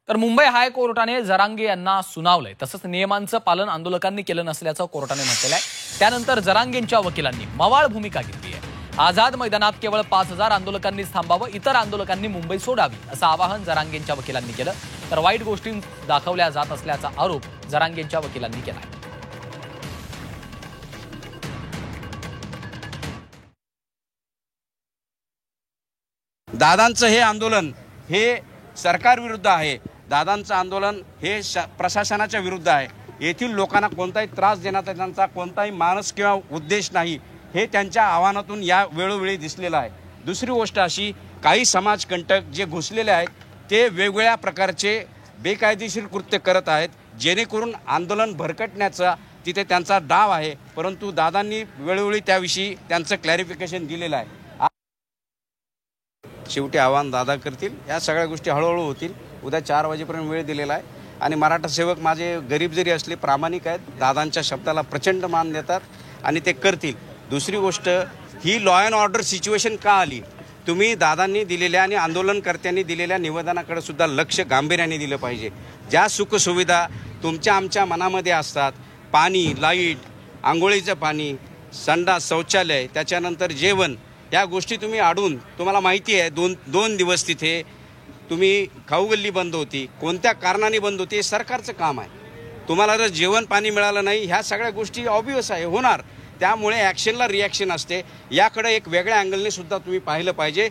तर मुंबई हायकोर्टाने जरांगे यांना सुनावलंय। तसंच नियमांचं पालन आंदोलकांनी केलं नसल्याचं कोर्टाने म्हटलेलं आहे। त्यानंतर जरांगेंच्या वकिलांनी मवाळ भूमिका घेतली आहे। आझाद मैदानात केवळ 5000 आंदोलकांनीच थांबावं, इतर आंदोलकांनी मुंबई सोडावी असं आवाहन जरांगेंच्या वकिलांनी केलं। तर वाईट गोष्टी दाखवल्या जात असल्याचा आरोप जरांगेंच्या वकिलांनी केला। दादांचं हे आंदोलन हे सरकार विरुद्ध आहे। दादांचं आंदोलन हे प्रशासनाच्या विरुद्ध आहे। येथील लोकांना कोणताही त्रास देण्याचा त्यांचा कोणताही मानस किंवा उद्देश नाही, हे त्यांच्या आव्हानातून या वेळोवेळी दिसलेलं आहे। दुसरी गोष्ट अशी, काही समाजकंटक जे घुसलेले आहेत ते वेगवेगळ्या प्रकारचे बेकायदेशीर कृत्य करत आहेत, जेणेकरून आंदोलन भरकटण्याचा तिथे त्यांचा डाव आहे। परंतु दादांनी वेळोवेळी त्याविषयी त्यांचं क्लॅरिफिकेशन दिलेलं आहे। शेवटी आव्हान दादा करतील, या सगळ्या गोष्टी हळूहळू होतील। उद्या 4 वाजेपर्यंत वेळ दिलेला आहे आणि मराठा सेवक माझे गरीब जरी असले प्रामाणिक आहेत, दादांच्या शब्दाला प्रचंड मान देतात आणि ते करतील। दुसरी गोष्ट, ही लॉ अँड ऑर्डर सिच्युएशन का आली? तुम्ही दादांनी दिलेल्या आणि आंदोलनकर्त्यांनी दिलेल्या निवेदनाकडे सुद्धा लक्ष गांभीर्याने दिलं पाहिजे। ज्या सुखसुविधा तुमच्या आमच्या मनामध्ये असतात, पाणी, लाईट, आंघोळीचं पाणी, संडास, शौचालय, त्याच्यानंतर जेवण, या गोष्टी तुम्ही अडून, तुम्हाला माहिती आहे दोन दिवस तिथे तुम्ही खाऊगल्ली बंद होती, कोणत्या कारणाने बंद होती हे सरकारचं काम आहे। तुम्हाला जर जेवण पाणी मिळालं नाही, ह्या सगळ्या गोष्टी ऑब्वियस आहे होणार, त्यामुळे ॲक्शनला रिॲक्शन असते। याकडे एक वेगळ्या अँगलने सुद्धा तुम्ही पाहिलं पाहिजे।